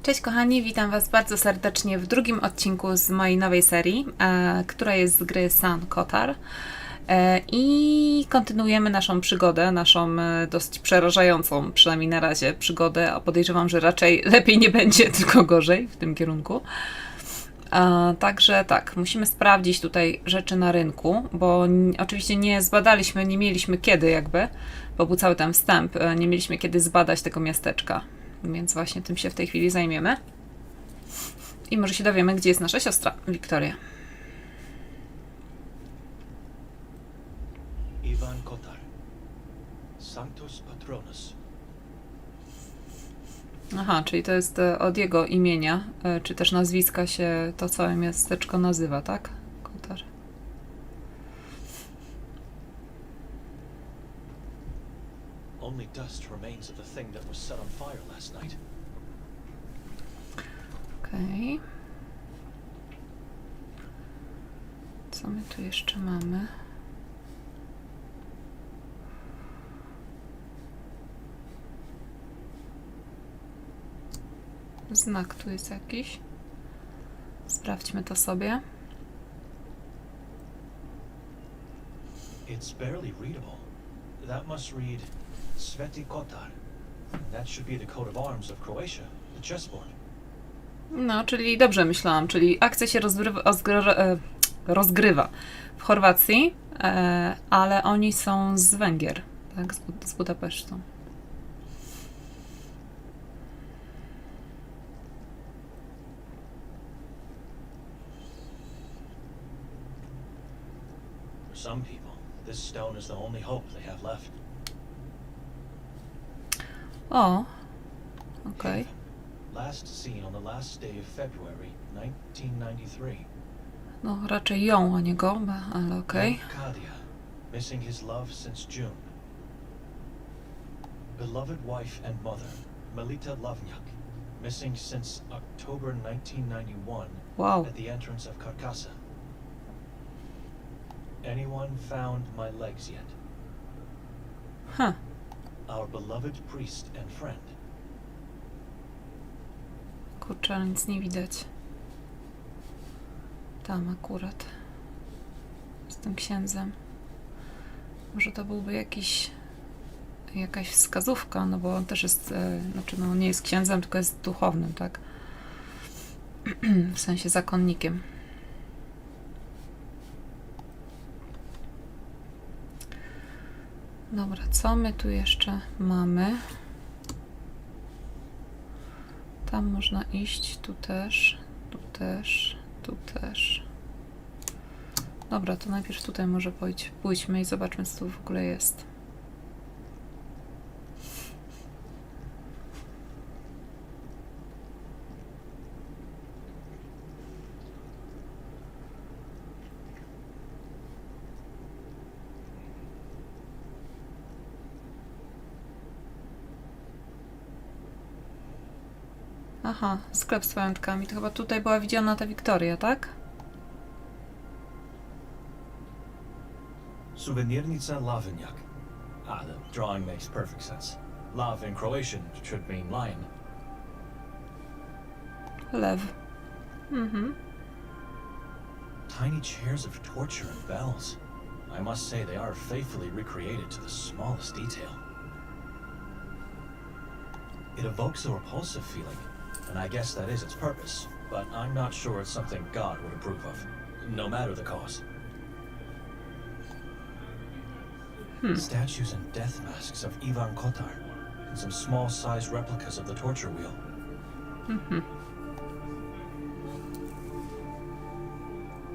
Cześć kochani, witam Was bardzo serdecznie w drugim odcinku z mojej nowej serii, która jest z gry Saint Kotar. I kontynuujemy naszą przygodę, naszą dość przerażającą, przynajmniej na razie, przygodę, a podejrzewam, że raczej lepiej nie będzie, tylko gorzej w tym kierunku. Także tak, musimy sprawdzić tutaj rzeczy na rynku, bo oczywiście nie zbadaliśmy, nie mieliśmy kiedy jakby, bo był cały ten wstęp, nie mieliśmy kiedy zbadać tego miasteczka. Więc właśnie tym się w tej chwili zajmiemy. I może się dowiemy, gdzie jest nasza siostra, Victoria. Ivan Kotar. Sanctus Patronus. Aha, czyli to jest od jego imienia, czy też nazwiska się to całe miasteczko nazywa, tak? Kotar. Only dust remains of the thing that was set on fire last night. Okej. Co my tu jeszcze mamy? Znak tu jest jakiś. Sprawdźmy to sobie. It's barely readable. That must read Saint Kotar. That should be the coat of arms of Croatia, the chessboard. No, czyli dobrze myślałam, czyli akcja się rozgrywa w Chorwacji, ale oni są z Węgier, tak, z Budapesztu. For some people, this stone is the only hope they have left. O, okej. Last seen on the last day of February 1993. No, raczej ją, a nie go, ale okej. Kadia, missing his love since June. Beloved wife and mother, Melita Lovniak, missing since October 1991 Wow. at the entrance of Carcassa. Anyone found my legs yet? Ha, Our beloved priest and friend. kurczę, ale nic nie widać. Tam akurat. Z tym księdzem. Może to byłby jakaś wskazówka, no bo on też jest, znaczy no nie jest księdzem, tylko jest duchownym, tak? W sensie zakonnikiem. Dobra, co my tu jeszcze mamy? Tam można iść, tu też, tu też, tu też. Dobra, to najpierw tutaj może pójdźmy i zobaczmy, co tu w ogóle jest. Aha, sklep z pamiątkami. To chyba tutaj była widziana ta Victoria, tak? Suvenirnica Lovniak. The drawing makes perfect sense. Love in Croatian should mean lion. Lew. Mhm. Tiny chairs of torture and bells. I must say they are faithfully recreated to the smallest detail. It evokes a repulsive feeling, and I guess that is its purpose, but I'm not sure it's something God would approve of, no matter the cause. Statues and death masks of Ivan Kotar, and some small-sized replicas of the torture wheel.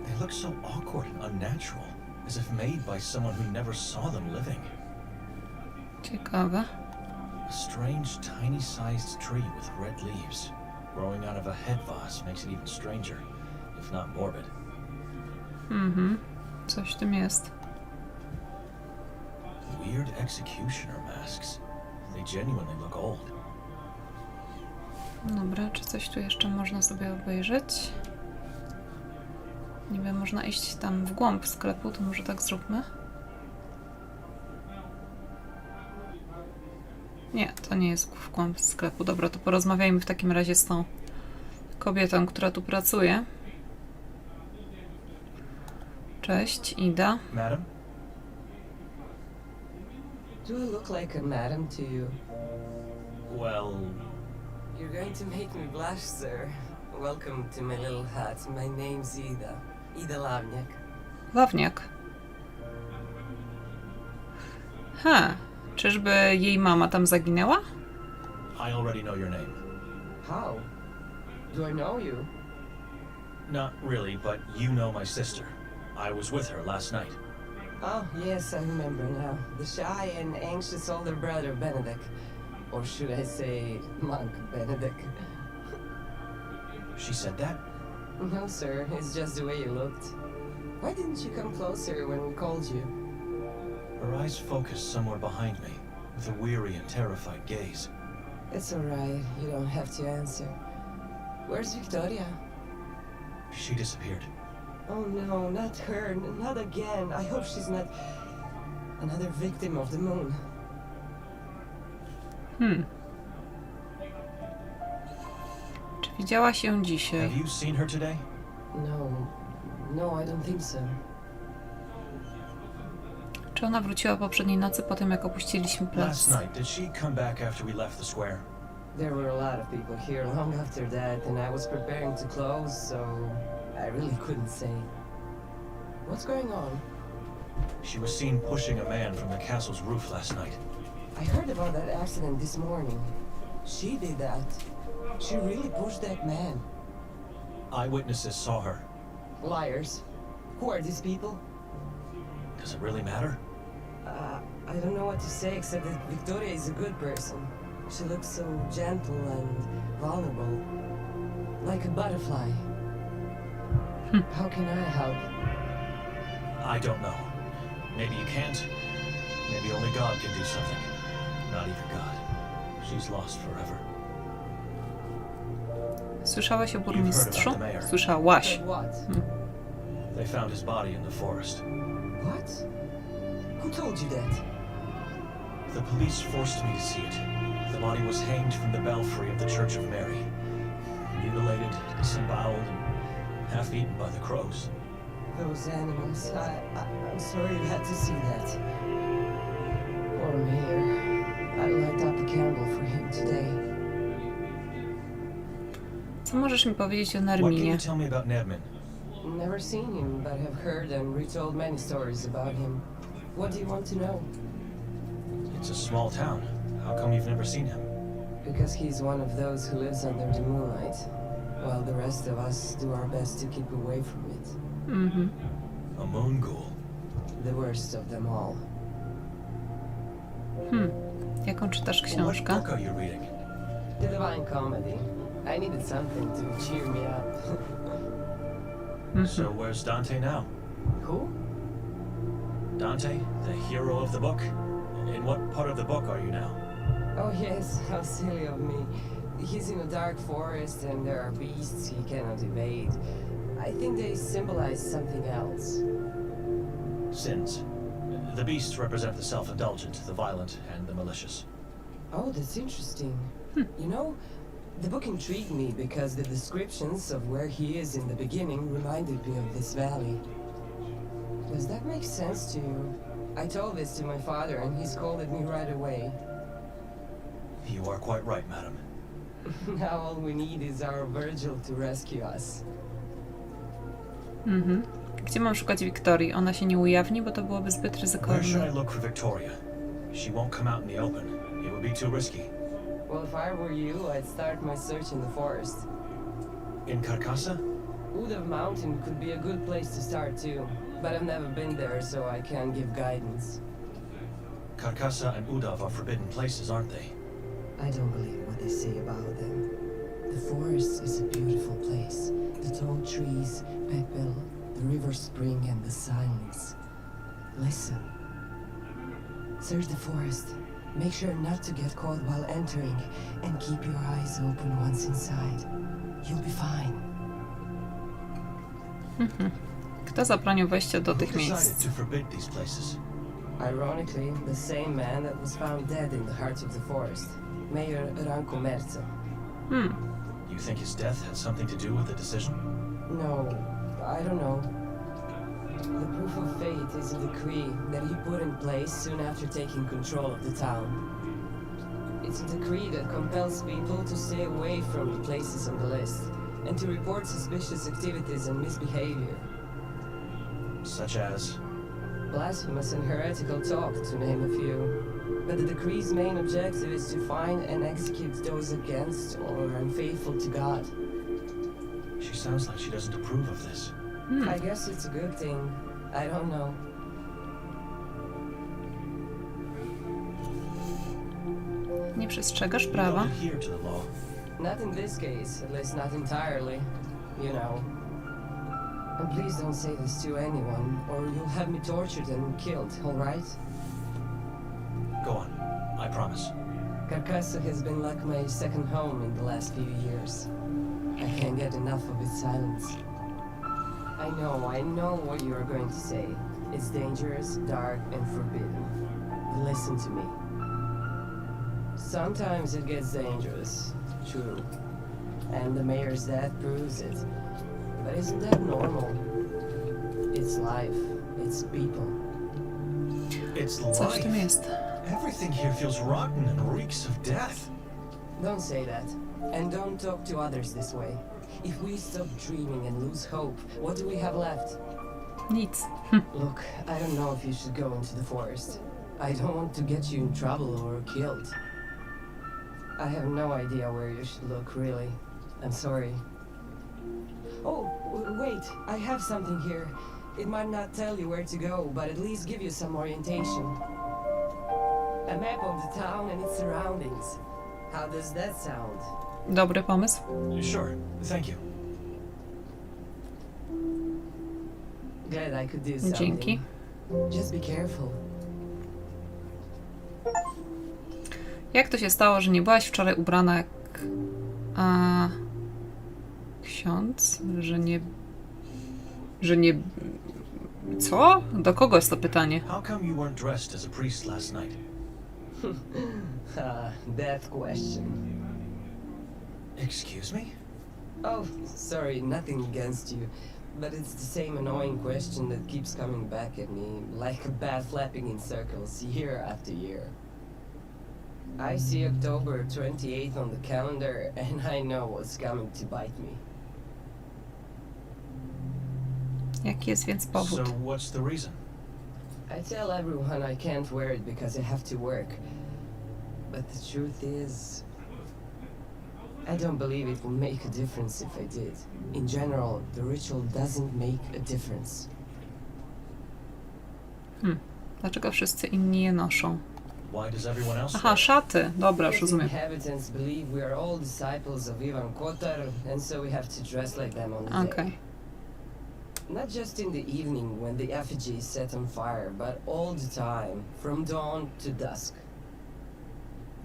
They look so awkward and unnatural, as if made by someone who never saw them living. Ciekawe. A strange, tiny-sized tree with red leaves, growing out of a head vase makes it even stranger, if not morbid. Coś w tym jest. Weird executioner masks. They genuinely look old. Dobra, czy coś tu jeszcze można sobie obejrzeć? Nie wiem, można iść tam w głąb sklepu, to może tak zróbmy. Nie, to nie jest w głąb sklepu. Dobra, to porozmawiajmy w takim razie z tą kobietą, która tu pracuje. Cześć, Ida. Madam? Do I look like a madam to you? Well, You're going to make me blush, sir. Welcome to my little hut. My name's Ida. Ida Lawniak. Ławniak. Czyżby jej mama tam zaginęła? I already know your name. How? Do I know you? Not really, but you know my sister. I was with her last night. Oh, yes, I remember now. The shy and anxious older brother, Benedict. Or should I say, monk Benedict? She said that? No, sir. It's just the way you looked. Why didn't you come closer when we called you? Her eyes focused somewhere behind me, with a weary and terrified gaze. It's all right. You don't have to answer. Where's Victoria? She disappeared. Oh no, not her, not again. I hope she's not another victim of the moon. Czy widziałaś ją Have dzisiaj? you seen her today? No, I don't think so. Czy ona wróciła poprzedniej nocy po tym, jak opuściliśmy Last plac? night, did she come back after we left the square? There were a lot of people here long after that, and I was preparing to close, so I really couldn't say. What's going on? She was seen pushing a man from the castle's roof last night. I heard about that accident this morning. She did that. She really pushed that man. Eyewitnesses saw her. Liars. Who are these people? Does it really matter? I don't know what to say except that Victoria is a good person. She looks so gentle and vulnerable. Like a butterfly. How can I help? I don't know. Maybe you can't. Maybe only God can do something. Not even God. She's lost forever. Słyszałaś o You've burmistrzu? heard about the mayor. Słyszałaś. But what? They found his body in the forest. What? Who told you that? The police forced me to see it. The body was hanged from the belfry of the Church of Mary. Mutilated, disemboweled, and half-eaten by the crows. Those animals. I'm sorry you had to see that. Poor mayor. I light up a candle for him today. Co możesz mi powiedzieć o What can Nerminie? you tell me about Nedman? Never seen him, but have heard and retold many stories about him. What do you want to know? It's a small town. How come you've never seen him? Because he's one of those who lives under the moonlight, while the rest of us do our best to keep away from it. A moon ghoul. The worst of them all. Jaką czytasz What książkę? book are you reading? The Divine Comedy. I needed something to cheer me up. So where's Dante now? Who? Dante, the hero of the book? In what part of the book are you now? Oh yes, how silly of me. He's in a dark forest and there are beasts he cannot evade. I think they symbolize something else. Sins. The beasts represent the self-indulgent, the violent, and the malicious. Oh, that's interesting. You know, the book intrigued me because the descriptions of where he is in the beginning reminded me of this valley. Does that make sense to you? I told this to my father and he scolded me right away. You are quite right, madam. Now all we need is our Virgil to rescue us. Gdzie mam szukać Wiktorii? Ona się nie ujawni, bo to byłoby zbyt Where should I ryzykowne. look for Victoria? She won't come out in the open. It would be too risky. Well, if I were you, I'd start my search in the forest. In Carcassa? Udav Mountain could be a good place to start too, but I've never been there, so I can't give guidance. Carcassa and Udav are forbidden places, aren't they? I don't believe what they say about them. The forest is a beautiful place. The tall trees, Pepel, the river spring and the silence. Listen. Search the forest. Make sure not to get caught while entering and keep your eyes open once inside. You'll be fine. Kto zabronił wejścia do Who tych decided miejsc? to forbid these places? Ironically, the same man that was found dead in the heart of the forest, Mayor Rancomerza. You think his death had something to do with the decision? No, I don't know. The proof of fate is a decree that he put in place soon after taking control of the town. It's a decree that compels people to stay away from the places on the list and to report suspicious activities and misbehavior. Such as? Blasphemous and heretical talk, to name a few. But the decree's main objective is to find and execute those against or unfaithful to God. She sounds like she doesn't approve of this. I guess it's a good thing. I don't know. Nie przestrzegasz We prawa? don't adhere to the law. Not in this case, at least not entirely. You know. And please don't say this to anyone, or you'll have me tortured and killed, alright? Go on. I promise. Carcasso has been like my second home in the last few years. I can't get enough of its silence. I know what you are going to say. It's dangerous, dark, and forbidden. Listen to me. Sometimes it gets dangerous, true. And the mayor's death proves it. But isn't that normal? It's life. It's people. It's Coś w tym life. jest. Everything here feels rotten and reeks of death. Don't say that. And don't talk to others this way. If we stop dreaming and lose hope, what do we have left? Nic. Look, I don't know if you should go into the forest. I don't want to get you in trouble or killed. I have no idea where you should look, really. I'm sorry. Oh, wait, I have something here. It might not tell you where to go, but at least give you some orientation. A map of the town and its surroundings. How does that sound? Dobry pomysł. Sure. Thank you. Glad I could do something. Dzięki. Just be careful. Jak to się stało, że nie byłaś wczoraj ubrana jak ksiądz? Że nie... Co? Do kogo jest to pytanie? How come you weren't dressed as a priest last night? That question. Excuse me? Oh, sorry, nothing against you. But it's the same annoying question that keeps coming back at me, like a bat flapping in circles, year after year. I see October 28th on the calendar, and I know what's coming to bite me. Jaki jest więc So powód? what's the reason? I tell everyone I can't wear it because I have to work. But the truth is, I don't believe it will make a difference if I did. In general, the ritual doesn't make a difference. Dlaczego wszyscy inni je noszą? Why does everyone else Aha, wear it? szaty. Dobra, już The rozumiem. inhabitants believe we are all disciples of Saint Kotar, and so we have to dress like them on the day. Okej. Not just in the evening when the effigy is set on fire, but all the time, from dawn to dusk.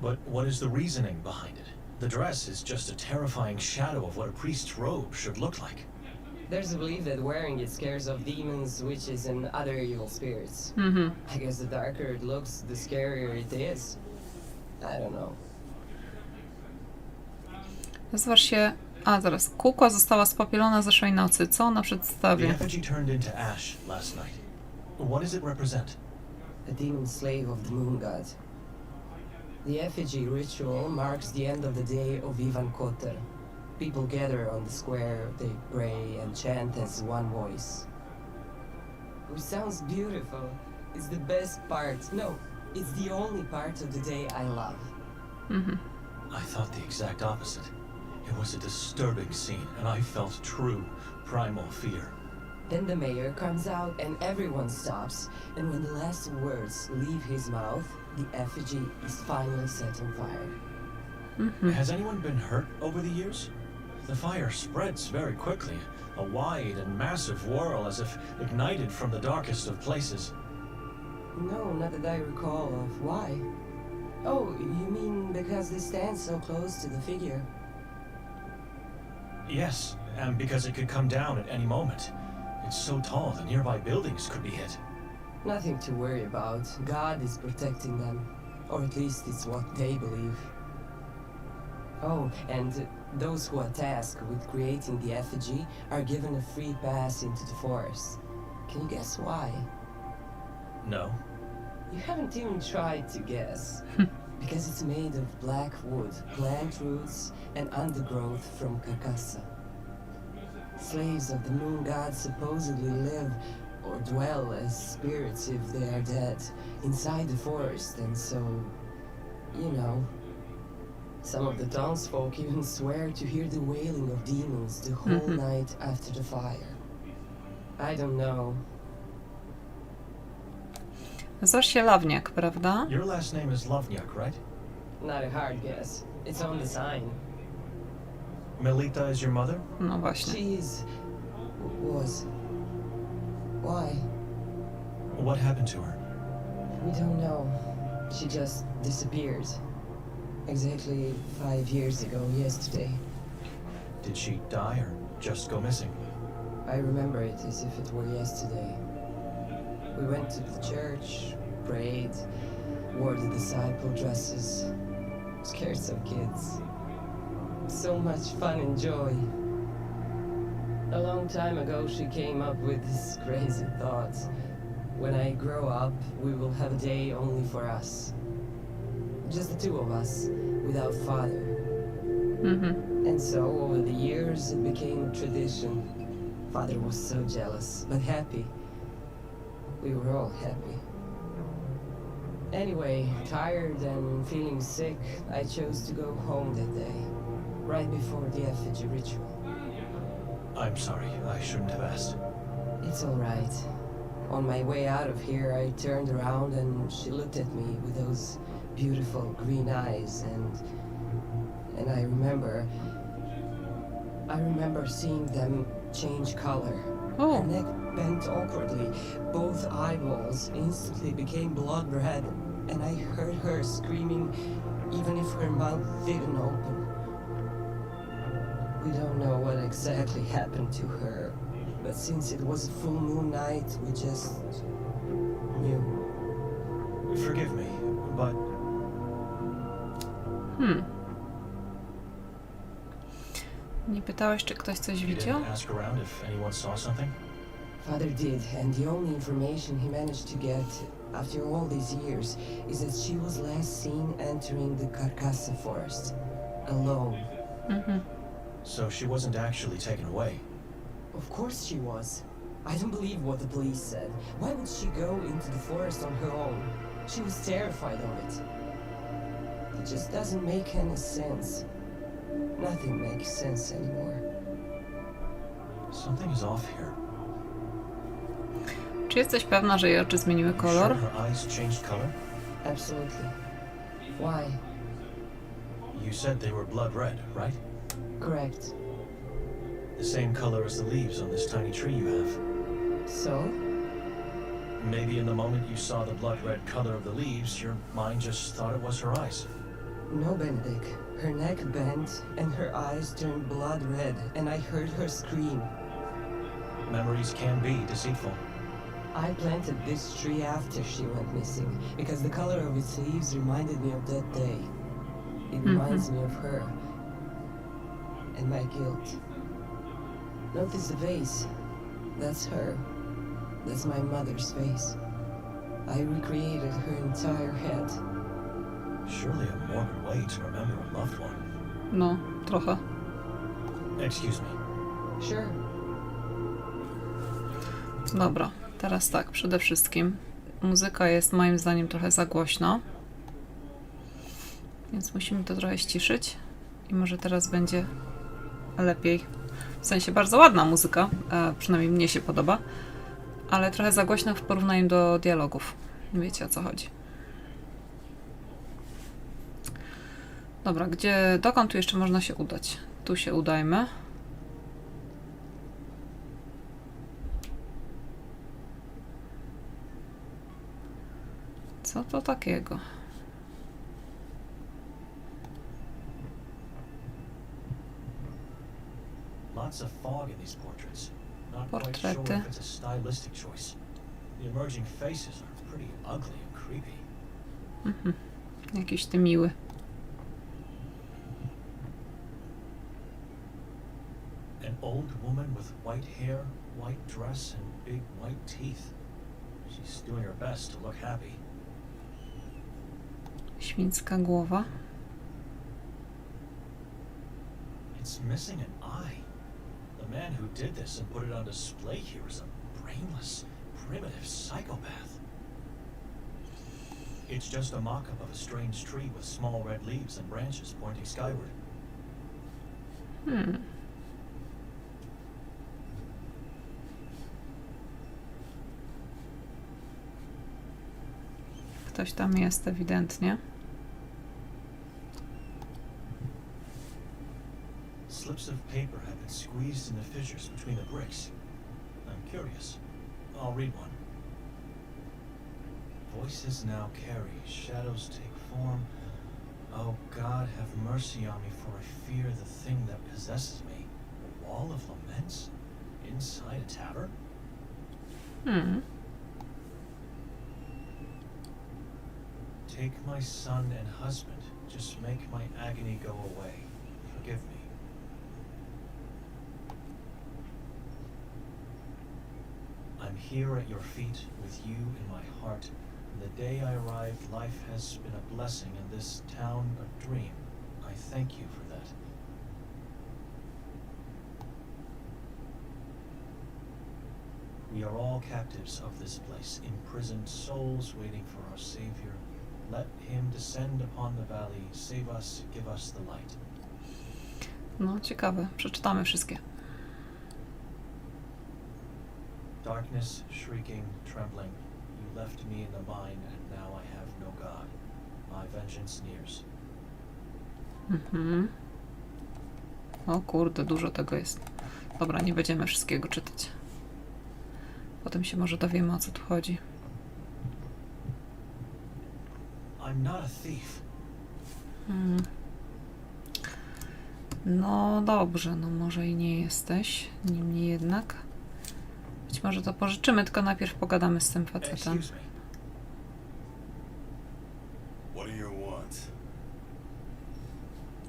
But what is the reasoning behind it? The dress is just a terrifying shadow of what a priest's robe should look like. There's a belief that wearing it scares off demons, witches, and other evil spirits. I guess the darker it looks, the scarier it is. I don't know. Nazywasz się... A, zaraz. Kukła została spopielona zeszłej nocy. Co ona The przedstawia? effigy turned into ash last night. What does it represent? A demon slave of the moon god. The effigy ritual marks the end of the day of Saint Kotar. People gather on the square, they pray and chant as one voice. Which sounds beautiful. It's the best part. No, it's the only part of the day I love. I thought the exact opposite. It was a disturbing scene, and I felt true, primal fear. Then the mayor comes out and everyone stops, and when the last words leave his mouth, the effigy is finally set on fire. Has anyone been hurt over the years? The fire spreads very quickly, a wide and massive whirl as if ignited from the darkest of places. No, not that I recall of. Why? Oh, you mean because they stand so close to the figure? Yes, and because it could come down at any moment. It's so tall the nearby buildings could be hit. Nothing to worry about. God is protecting them. Or at least it's what they believe. Oh, and those who are tasked with creating the effigy are given a free pass into the forest. Can you guess why? No. You haven't even tried to guess. Because it's made of black wood, plant roots, and undergrowth from carcassa. Slaves of the moon god supposedly live or dwell as spirits if they are dead inside the forest, and so, you know, some of the townsfolk even swear to hear the wailing of demons the whole night after the fire. I don't know. Nazywasz się Lawniak, prawda? Your last name is Lovniak, right? Not a hard guess. It's on the sign. Melita is your mother? No właśnie. She is... was... Why? What happened to her? We don't know. She just disappeared. Exactly 5 years ago yesterday. Did she die or just go missing? I remember it as if it were yesterday. We went to the church, prayed, wore the disciple dresses, scared some kids. So much fun and joy. A long time ago she came up with this crazy thought. When I grow up, we will have a day only for us. Just the two of us, without father. And so, over the years, it became a tradition. Father was so jealous, but happy. We were all happy. Anyway, tired and feeling sick, I chose to go home that day, right before the effigy ritual. I'm sorry, I shouldn't have asked. It's all right. On my way out of here, I turned around and she looked at me with those beautiful green eyes, and I remember seeing them change color. O, Her neck bent awkwardly. Both eyeballs instantly became blood red, and I heard her screaming even if her mouth didn't open. We don't know what exactly happened to her, but since it was a full moon night, we just knew. Forgive me, but nie pytałeś, czy ktoś coś you widział? didn't ask around if anyone saw something? Father did, and the only information he managed to get after all these years is that she was last seen entering the Carcassa forest, alone. So she wasn't actually taken away. Of course she was. I don't believe what the police said. Why would she go into the forest on her own? She was terrified of it. It just doesn't make any sense. Nothing makes sense anymore. Something is off here. Czy jesteś pewna, że jej oczy zmieniły You kolor? sure her eyes changed color? Absolutely. Why? You said they were blood red, right? Correct. The same color as the leaves on this tiny tree you have. So? Maybe in the moment you saw the blood red color of the leaves, your mind just thought it was her eyes. No, Benedict. Her neck bent and her eyes turned blood red, and I heard her scream. Memories can be deceitful. I planted this tree after she went missing because the color of its leaves reminded me of that day. It reminds me of her and my guilt. Notice the face. That's her. That's my mother's face. I recreated her entire head. Surely a morbid way to remember a loved one. No, trochę. Excuse me. Sure. Dobra, teraz tak, przede wszystkim muzyka jest moim zdaniem trochę za głośno, więc musimy to trochę ściszyć i może teraz będzie lepiej. W sensie bardzo ładna muzyka, przynajmniej mnie się podoba, ale trochę za głośno w porównaniu do dialogów. Wiecie, o co chodzi. Dobra, dokąd tu jeszcze można się udać? Tu się udajmy. Co to takiego? Lots of fog in these portraits. Not quite sure Portrety. if it's a stylistic choice. The emerging faces are pretty ugly and creepy. Jakiś ty miły. An old woman with white hair, white dress, and big white teeth. She's doing her best to look happy. Świńska głowa. It's missing an eye. The man who did this and put it on display here is a brainless, primitive psychopath. It's just a mock-up of a strange tree with small red leaves and branches pointing skyward. Ktoś tam jest ewidentnie. Slips of paper have been squeezed in the fissures between the bricks. I'm curious. I'll read one. Voices now carry, shadows take form. Oh God, have mercy on me, for I fear the thing that possesses me. A wall of laments? Inside a tavern? Take my son and husband. Just make my agony go away. Forgive me. I'm here at your feet with you in my heart. From the day I arrived, life has been a blessing in this town of dream. I thank you for that. We are all captives of this place, imprisoned souls waiting for our Savior. Let him descend upon the valley, save us, give us the light. No, ciekawe. Przeczytamy wszystkie. Darkness, shrieking, trembling, you left me in the mine, and now I have no God. My vengeance nears. O kurde, dużo tego jest. Dobra, nie będziemy wszystkiego czytać. Potem się może dowiemy, o co tu chodzi. I'm not a thief. No dobrze, no może i nie jesteś. Niemniej jednak. Być może to pożyczymy, tylko najpierw pogadamy z tym facetem. Excuse me. What do you want?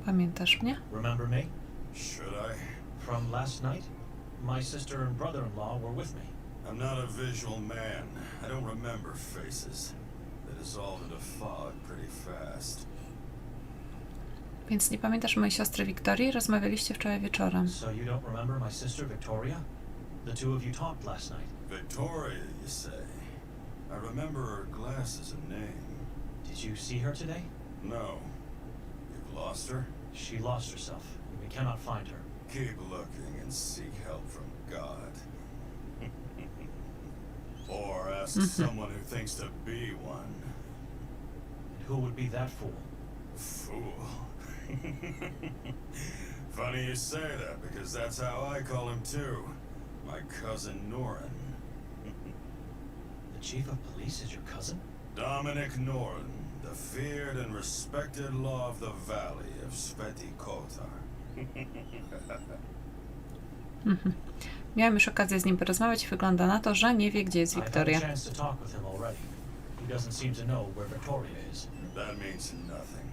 Pamiętasz mnie? Remember me? Should I? From last night? My sister and brother-in-law were with me. I'm not a visual man. I don't remember faces. They dissolve into fog pretty fast. Więc nie pamiętasz mojej siostry Victorii? Rozmawialiście wczoraj wieczorem. So you don't remember my sister Victoria? The two of you talked last night. Victoria, you say? I remember her glasses and name. Did you see her today? No. You've lost her? She lost herself. We cannot find her. Keep looking and seek help from God. Or ask someone who thinks to be one. And who would be that fool? Fool. Funny you say that, because that's how I call him too. My cousin Norin. The chief of police is your cousin? Dominic Norin, the feared and respected law of the valley of Saint Kotar. Miałem już okazję z nim porozmawiać. Wygląda na to, że nie wie, gdzie jest I've had a Victoria. chance to talk with him already. He doesn't seem to know where Victoria is. That means nothing.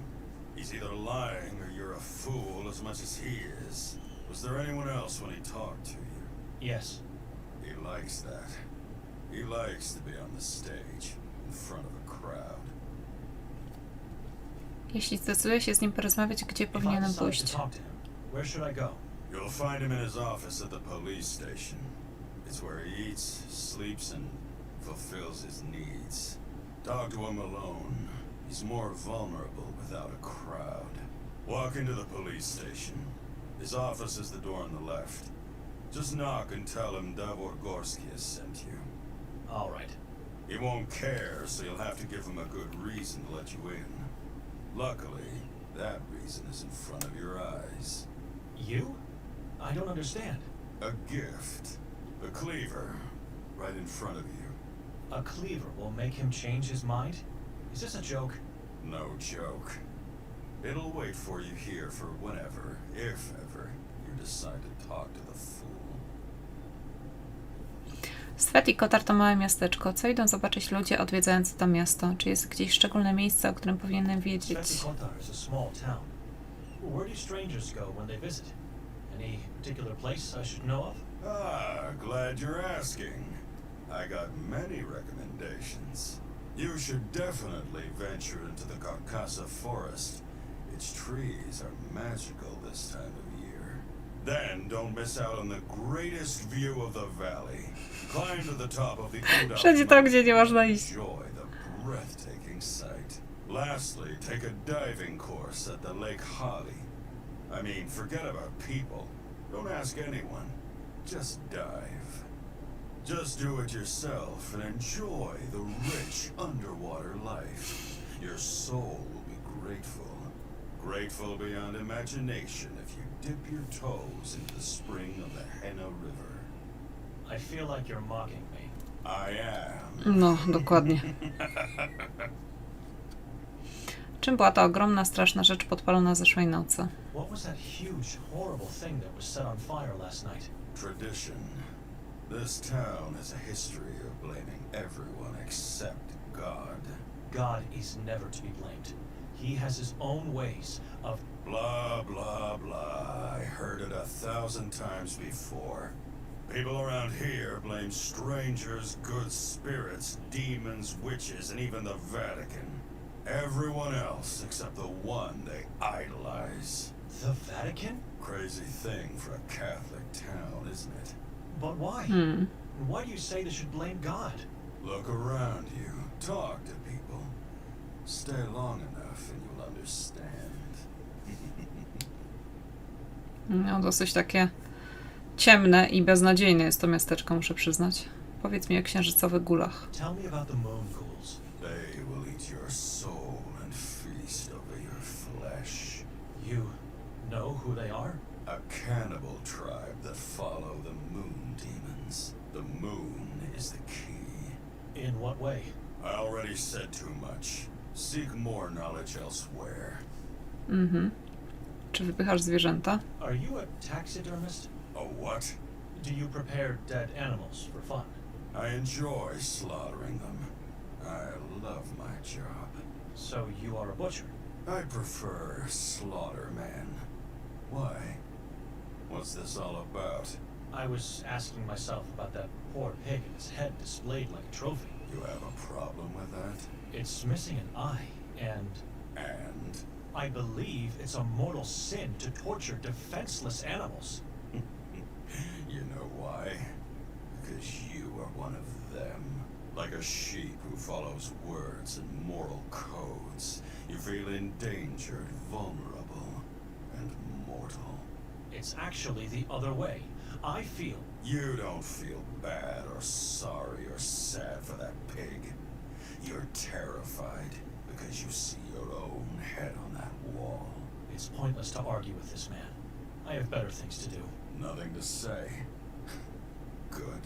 He's either lying or you're a fool as much as he is. Was there anyone else when he talked to you? Yes. He likes that. He likes to be on the stage, in front of a crowd. Jeśli zdecyduje się z nim porozmawiać, gdzie If I powinienem decide to pójść? talk to him, where should I go? You'll find him in his office at the police station. It's where he eats, sleeps, and fulfills his needs. Talk to him alone. He's more vulnerable without a crowd. Walk into the police station. His office is the door on the left. Just knock and tell him Davor Gorski has sent you. All right. He won't care, so you'll have to give him a good reason to let you in. Luckily, that reason is in front of your eyes. You? I don't understand. A gift. A cleaver. Right in front of you. A cleaver will make him change his mind? Is this a joke? No joke. It'll wait for you here for whenever, if ever, you decide to talk to the fool. Saint Kotar to małe miasteczko. Co idą zobaczyć ludzie odwiedzający to miasto? Czy jest gdzieś szczególne miejsce, o którym powinienem wiedzieć? Saint Kotar is a small town. Where do strangers go when they visit? Any particular place I should know of? Ah, glad you're asking. I got many recommendations. You should definitely venture into the Caucasus forest. Its trees are magical this time of year. Then don't miss out on the greatest view of the valley. Climb to the top of the Kotar Wszędzie tam, gdzie nie można iść. Enjoy the breathtaking sight. Lastly, take a diving course at the Lake Hali. I mean, forget about people. Don't ask anyone. Just dive. Just do it yourself and enjoy the rich underwater life. Your soul will be grateful. Grateful beyond imagination if you dip your toes into the spring of the Henna River. I feel like you're mocking me. I am. No, dokładnie. Czym była ta ogromna, straszna rzecz podpalona zeszłej nocy? What was that huge, horrible thing that was set on fire last night? Tradition. This town has a history of blaming everyone except God. God is never to be blamed. He has his own ways of... Blah, blah, blah. I heard it 1,000 times before. People around here blame strangers, good spirits, demons, witches, and even the Vatican. Everyone else except the one they idolize. The Vatican? Crazy thing for a Catholic town, isn't it? But why? Why do you say they should blame God? Look around you. Talk to people. Stay long enough and you'll understand. No, dosyć takie ciemne i beznadziejne jest to miasteczko, muszę przyznać. Powiedz mi o księżycowych gulach. Tell me about the moon ghouls. They will eat your soul and feast over your flesh. You know who they are? A cannibal tribe that follow the moon demons. The moon is the key. In what way? I already said too much. Seek more knowledge elsewhere. Czy wypychasz zwierzęta? Are you a taxidermist? A what? Do you prepare dead animals for fun? I enjoy slaughtering them. I love my job. So you are a butcher? I prefer slaughterman. Why? What's this all about? I was asking myself about that poor pig and its head displayed like a trophy. You have a problem with that? It's missing an eye, and And? I believe it's a mortal sin to torture defenseless animals. You know why? Because you are one of them. Like a sheep who follows words and moral codes. You feel endangered, vulnerable, and mortal. It's actually the other way. I feel... You don't feel bad or sorry or sad for that pig. You're terrified because you see your own head on that wall. It's pointless to argue with this man. I have better things to do. Nothing to say. Good.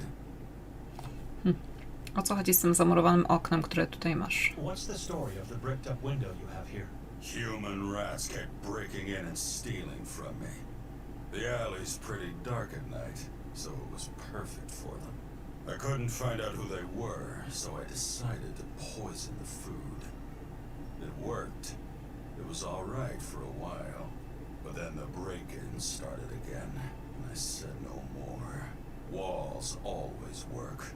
O co chodzi z tym zamurowanym oknem, które tutaj masz? What's the story of the bricked up window you have here? Human rats kept breaking in and stealing from me. The alley's pretty dark at night, so it was perfect for them. I couldn't find out who they were, so I decided to poison the food. It worked. It was all right for a while, but then the break-ins started again, and I said no more. Walls always work.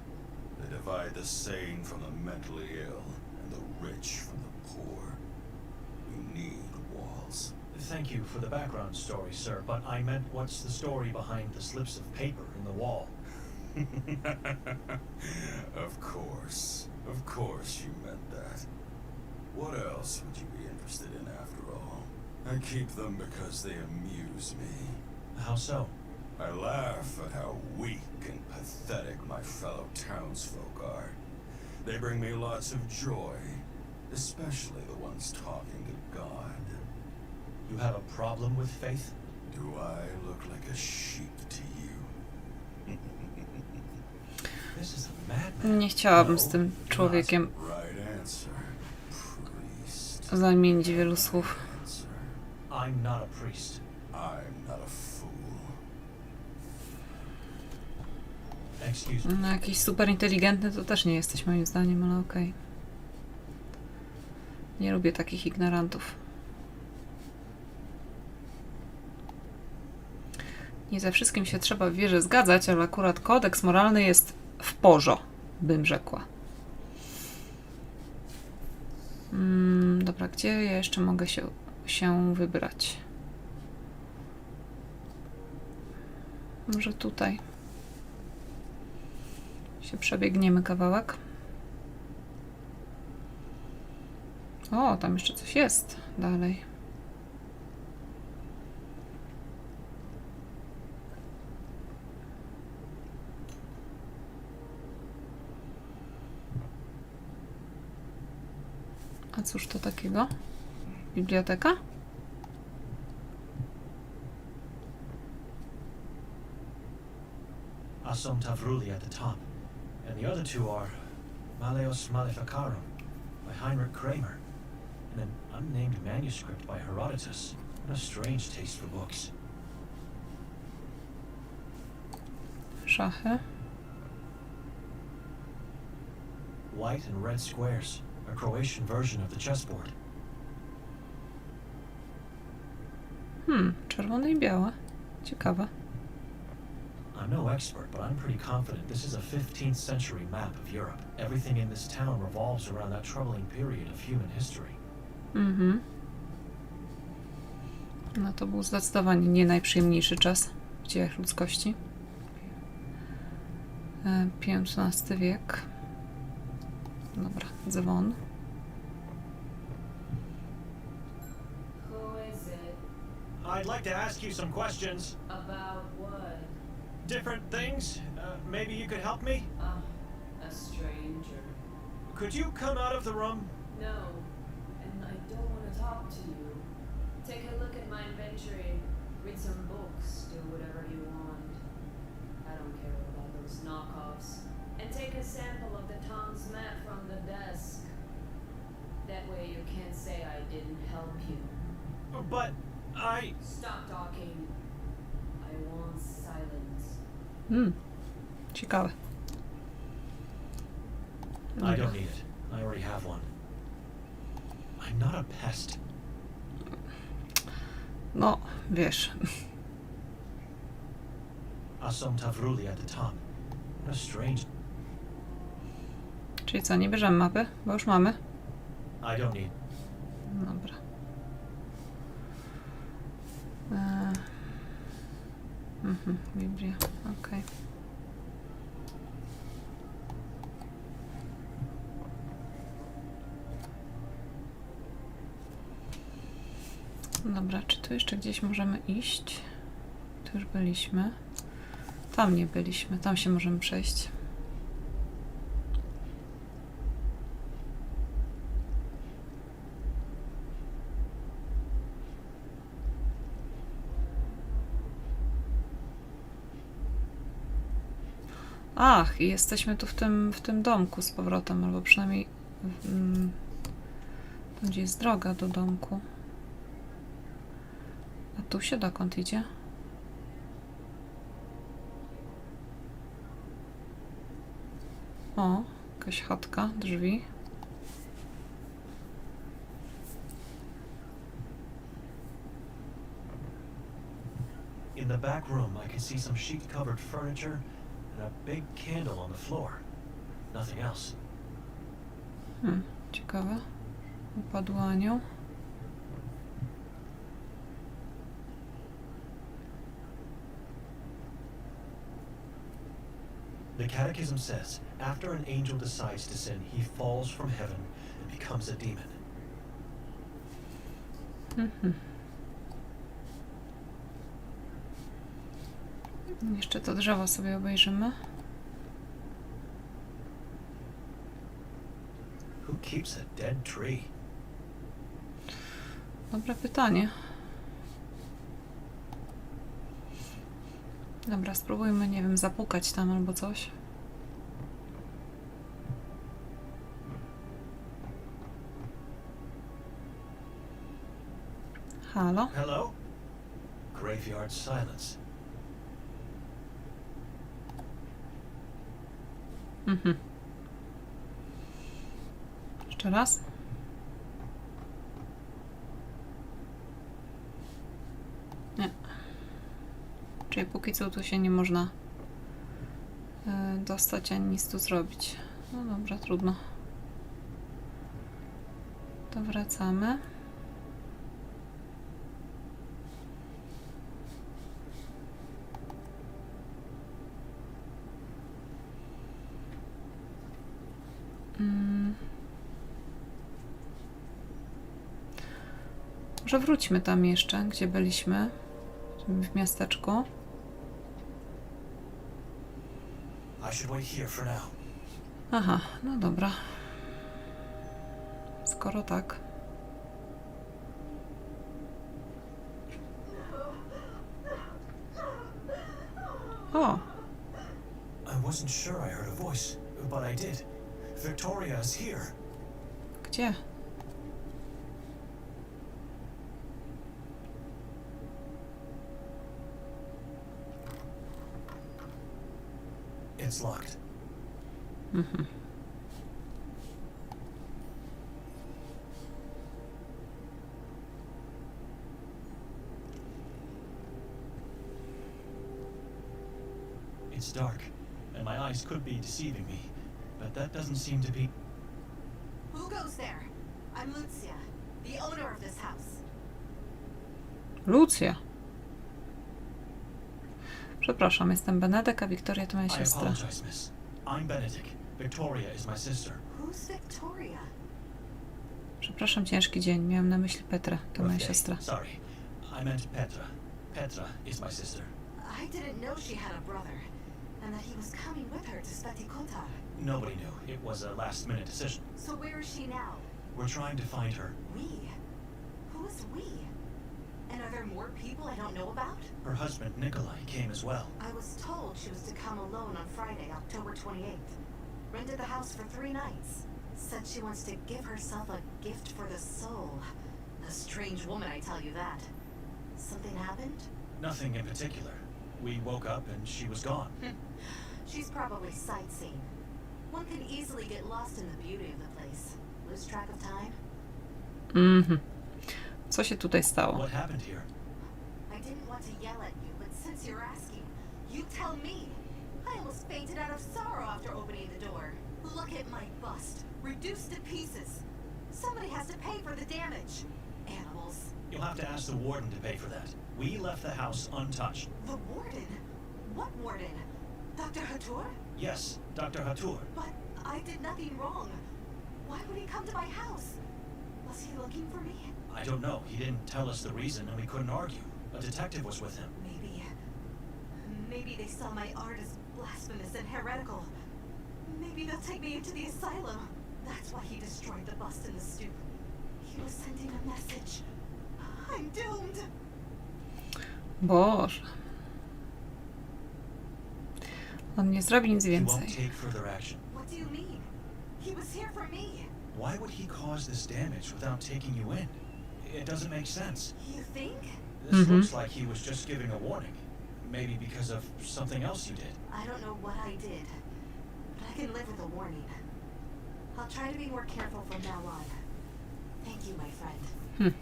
They divide the sane from the mentally ill, and the rich from the poor. We need walls. Thank you for the background story, sir, but I meant what's the story behind the slips of paper in the wall? Of course you meant that. What else would you be interested in after all? I keep them because they amuse me. How so? I laugh at how weak and pathetic my fellow townsfolk are. They bring me lots of joy, especially the ones talking to God. You have a problem with faith? Do I look like a sheep to you? This is a madman. Nie chciałabym z No, tym człowiekiem Right answer, priest. zamienić wielu słów. Answer. I'm not a priest. I'm not a fool. Excuse me. No, jakiś super inteligentny to też nie jesteś moim zdaniem, ale okej. Nie lubię takich ignorantów. Nie ze wszystkim się trzeba w wierze zgadzać, ale akurat kodeks moralny jest w porządku, bym rzekła. Dobra, gdzie ja jeszcze mogę się wybrać? Może tutaj. Się przebiegniemy kawałek. O, tam jeszcze coś jest dalej. A cóż to takiego? Biblioteka? Asum Tavruli at the top, and the other two are Maleos Maleficarum by Heinrich Kramer, and an unnamed manuscript by Herodotus. What a strange taste for books. Szachy. White and red squares, a Croatian version of the chessboard. Czerwone i białe. Ciekawe. I'm no expert, but I'm pretty confident this is a 15th century map of Europe. Everything in this town revolves around that troubling period of human history. No to był zdecydowanie nie najprzyjemniejszy czas w dziejach ludzkości. XV wiek. Dobra, dzwon. Who is it? I'd like to ask you some questions. About what? Different things. Maybe you could help me? A stranger. Could you come out of the room? No, and I don't want to talk to you. Take a look at my inventory, read some books, do whatever you want. I don't care about those knockoffs. And take a sample of the town's map from the desk. That way you can't say I didn't help you. But I... Stop talking. I want silence. Ciekawe. I don't need it. I already have one. I'm not a pest. No, wiesz. Asum Tavruli at the top. What a strange... Czyli co, nie bierzemy mapy? Bo już mamy. I don't need... Dobra. Biblia, okej. Dobra, czy tu jeszcze gdzieś możemy iść? Tu już byliśmy. Tam nie byliśmy, tam się możemy przejść. Ach, i jesteśmy tu w tym domku z powrotem, albo przynajmniej tam, gdzie jest droga do domku. A tu się dokąd idzie? O, jakaś chatka, drzwi. In the back room, I can see some sheet-covered furniture and a big candle on the floor. Nothing else. Ciekawe. Upadł anioł. The Catechism says, after an angel decides to sin, he falls from heaven and becomes a demon. Jeszcze to drzewo sobie obejrzymy. Who keeps a dead tree? Dobre pytanie. Dobra, spróbujmy, nie wiem, zapukać tam albo coś. Halo? Hello? Graveyard silence. Jeszcze raz. Nie. Czyli póki co tu się nie można dostać ani nic tu zrobić. No dobra, trudno. To wracamy. Może wróćmy tam jeszcze, gdzie byliśmy. W miasteczku. I should wait here for now. Aha, no dobra. Skoro tak. O, I wasn't sure I heard a voice, but I did. Victoria is here. gdzie? It's locked. It's dark, and my eyes could be deceiving me, but that doesn't seem to be... Who goes there? I'm Lucia, the owner of this house. Lucja. Przepraszam, jestem Benedek, a Wiktoria to moja I siostra. apologize, miss. I'm Benedict. Victoria is my sister. Who's Victoria? Przepraszam, ciężki dzień. Miałam na myśli Petrę, to moja Okay, siostra. sorry. I meant Petra. Petra is my sister. I didn't know she had a brother, and that he was coming with her to Saint Kotar. Nobody knew. It was a last-minute decision. So where is she now? We're trying to find her. We? Who is we? And are there more people I don't know about? Her husband, Nikolai, came as well. I was told she was to come alone on Friday, October 28th. Rented the house for 3 nights. Said she wants to give herself a gift for the soul. A strange woman, I tell you that. Something happened? Nothing in particular. We woke up and she was gone. She's probably sightseeing. One can easily get lost in the beauty of the place. Lose track of time. Co się tutaj stało? What happened here? I didn't want to yell at you, but since you're asking, you tell me. I almost fainted out of sorrow after opening the door. Look at my bust, reduced to pieces. Somebody has to pay for the damage. Animals. You'll have to ask the warden to pay for that. We left the house untouched. The warden? What warden? Dr. Hatur? Yes, Dr. Hatur. But I did nothing wrong. Why would he come to my house? Was he looking for me? I don't know. He didn't tell us the reason and we couldn't argue. A detective was with him. Maybe they saw my art as blasphemous and heretical. Maybe they'll take me into the asylum. That's why he destroyed the bust in the stoop. He was sending a message. I'm doomed. Boże. On nie zrobi nic He więcej. won't take further action. What do you mean? He was here for me. Why would he cause this damage without taking you in? It doesn't make sense. You think? This looks like he was just giving a warning. Maybe because of something else you did. I don't know what I did, but I can live with a warning. I'll try to be more careful from now on. Thank you, my friend.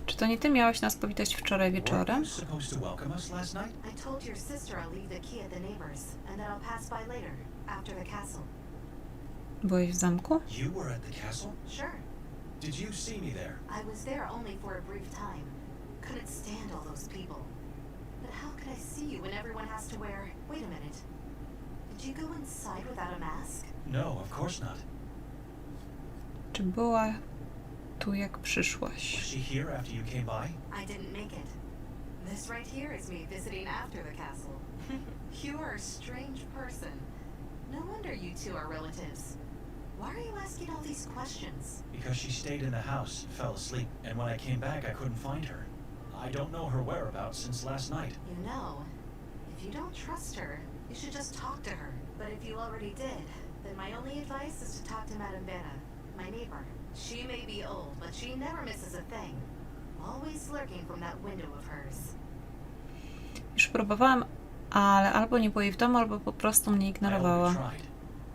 Czy to nie ty miałeś nas powitać wczoraj Weren't wieczorem? you supposed to welcome us last night? I told your sister I'll leave the key at the neighbors, and that I'll pass by later, after the castle. Byłeś w zamku? You were at the castle? Sure. Did you see me there? I was there only for a brief time. Couldn't stand all those people. But how could I see you when everyone has to wear... Wait a minute. Did you go inside without a mask? No, of course not. Czy była tu jak Was przyszłaś? she here after you came by? I didn't make it. This right here is me visiting after the castle. You are a strange person. No wonder you two are relatives. Why are you asking all these questions? Because she stayed in the house, fell asleep, and when I came back I couldn't find her. I don't know her whereabouts since last night. You know, if you don't trust her, you should just talk to her. But if you already did, then my only advice is to talk to Madame Bena, my neighbor. She may be old, but she never misses a thing. Always lurking from that window of hers. Już próbowałam ale albo nie było jej w domu, albo po prostu mnie I ignorowała. already tried,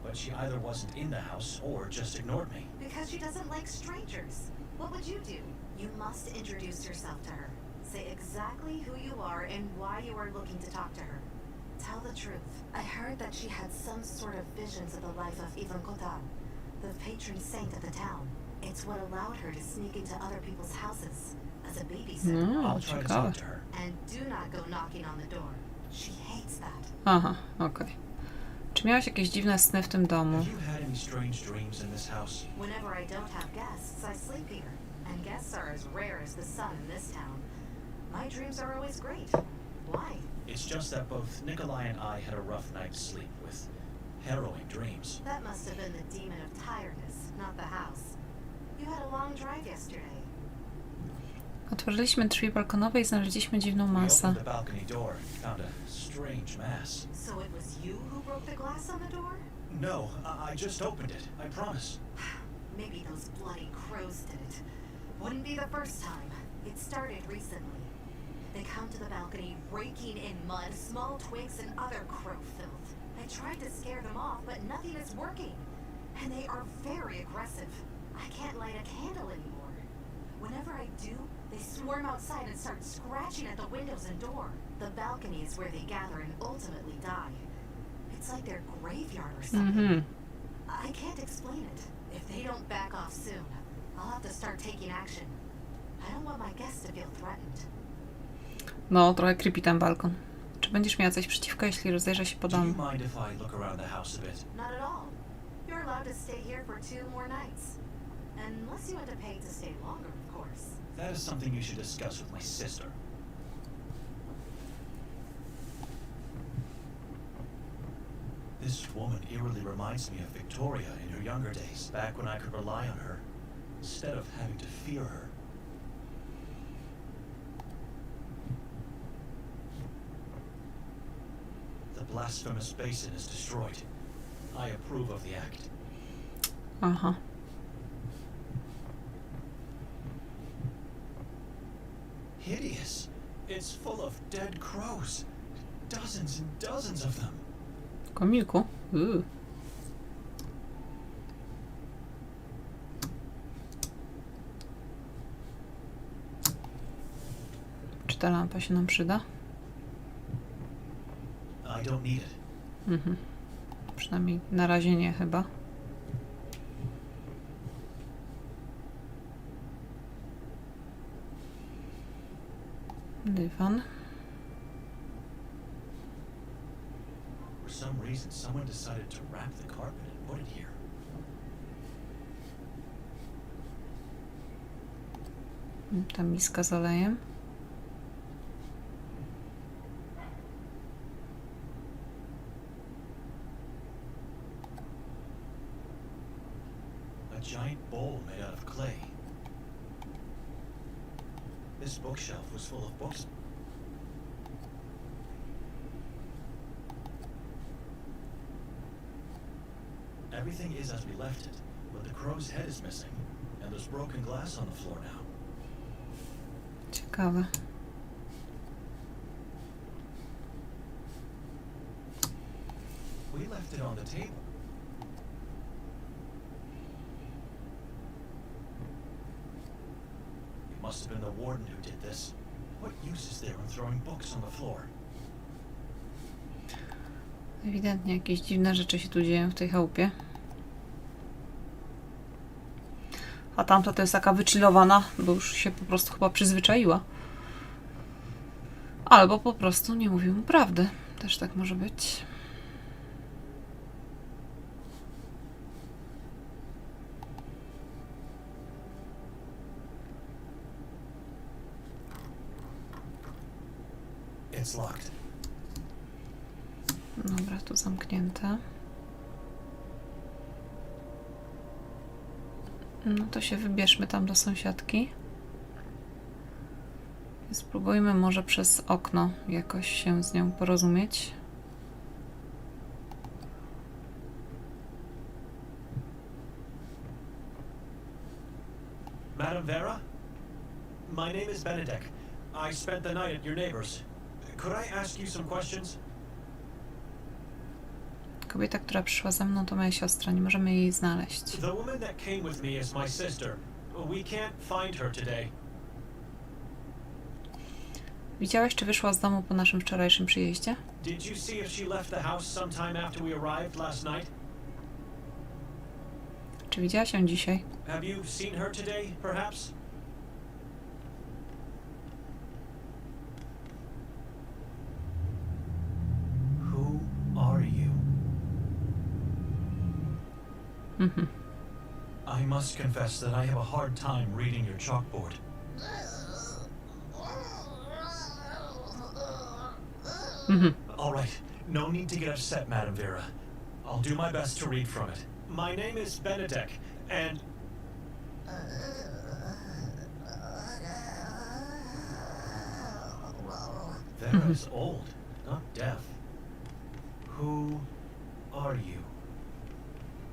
but she either wasn't in the house or just ignored me. Because she doesn't like strangers. What would you do? You must introduce yourself to her. Say exactly who you are and why you are looking to talk to her. Tell the truth. I heard that she had some sort of visions of the life of Saint Kotar, the patron saint of the town. It's what allowed her to sneak into other people's houses as a babysitter. No, I'll try to ciekawe. talk to her. And do not go knocking on the door. She hates that. Aha, okej. Czy miałaś jakieś dziwne sny w tym domu? Have you had any strange dreams in this house? Whenever I don't have guests, I sleep here. And guests are as rare as the sun in this town. My dreams are always great. Why? It's just that both Nikolai and I had a rough night's sleep with harrowing dreams. That must have been the demon of tiredness, not the house. You had a long drive yesterday. Otworzyliśmy drzwi balkonowe i znaleźliśmy dziwną We masę. opened the balcony door and found a strange mass. So it was you who broke the glass on the door? No, I just opened it, I promise. Maybe those bloody crows did it. Wouldn't be the first time. It started recently. They come to the balcony, raking in mud, small twigs, and other crow filth. I tried to scare them off, but nothing is working. And they are very aggressive. I can't light a candle anymore. Whenever I do, they swarm outside and start scratching at the windows and door. The balcony is where they gather and ultimately die. It's like their graveyard or something. I can't explain it. If they don't back off soon, I'll have to start taking action. I don't want my guests to feel threatened. No, trochę creepy ten balkon. Czy będziesz miała coś przeciwko, jeśli rozejrzę się po Do you domu? mind if I look around the house a bit? Not at all. You're allowed to stay here for 2 more nights. Unless you want to pay to stay longer, of course. That is something you should discuss with my sister. This woman eerily reminds me of Victoria in her younger days, back when I could rely on her, instead of having to fear her. The blasphemous basin is destroyed. I approve of the act. Aha. Hideous. It's full of dead crows. Dozens and dozens of them. Komilku? Czy ta lampa się nam przyda? I don't need it. Przynajmniej na razie nie chyba. Dywan. For some reason, someone decided to wrap the carpet and put it here. Ta miska z olejem. A giant bowl made out of clay. This bookshelf was full of books. Everything is as we left it, but the crow's head is missing, and there's broken glass on the floor now. Ciekawe. We left it on the table. It must have been the warden who did this. What use is there in throwing books on the floor? Ewidentnie jakieś dziwne rzeczy się tu dzieją w tej chałupie. A tamta to jest taka wychillowana, bo już się po prostu chyba przyzwyczaiła. Albo po prostu nie mówił mu prawdy. Też tak może być. It's locked. Dobra, tu zamknięte. No to się wybierzmy tam do sąsiadki. I spróbujmy może przez okno jakoś się z nią porozumieć. Madam Vera? My name is Benedek. I spent the night at your neighbor's. Could I ask you some questions? Kobieta, która przyszła ze mną, to moja siostra. Nie możemy jej znaleźć. The woman that came with me is my sister. We can't find her today. Widziałeś, czy wyszła z domu po naszym wczorajszym przyjeździe? Did you see if she left the house sometime after we arrived last night? Czy widziałaś ją dzisiaj? Have you seen her today, perhaps? Who are you? Mhm. I must confess that I have a hard time reading your chalkboard. Mhm. All right, no need to get upset, Madam Vera. I'll do my best to read from it. My name is Benedek, and... Vera is old, not deaf. Who are you?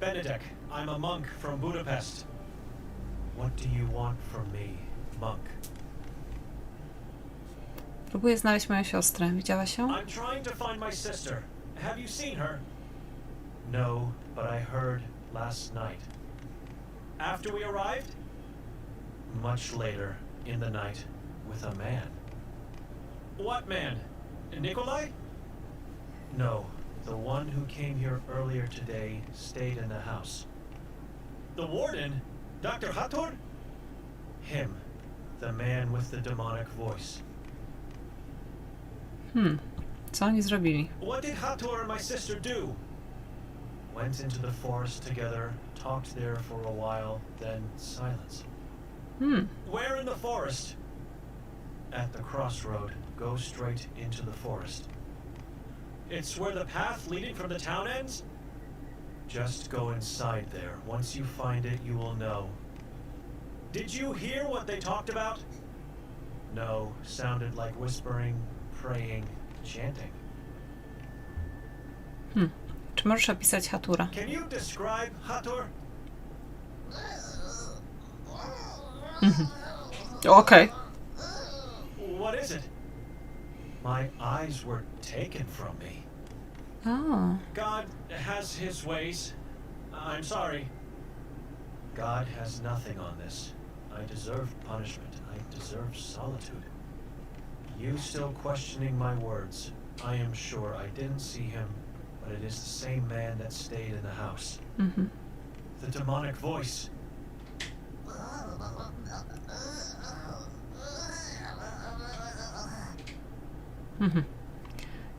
Benedek, I'm a monk from Budapest. What do you want from me, monk? Próbuję znaleźć moją siostrę. Widziałaś ją? I'm trying to find my sister. Have you seen her? No, but I heard last night. After we arrived? Much later in the night with a man. What man? Nikolai? No, the one who came here earlier today stayed in the house. The warden? Dr. Hator? Him, the man with the demonic voice. Co oni zrobili? What did Hator and my sister do? Went into the forest together, talked there for a while, then silence. Where in the forest? At the crossroad. Go straight into the forest. It's where the path leading from the town ends? Just go inside there. Once you find it, you will know. Did you hear what they talked about? No, sounded like whispering, praying, chanting. Czy możesz opisać Hatura? Can you describe Hator? Okej. What is it? My eyes were taken from me. O, God has his ways. I'm sorry. God has nothing on this. I deserve punishment. I deserve solitude. You still questioning my words. I am sure I didn't see him, but it is the same man that stayed in the house. The demonic voice.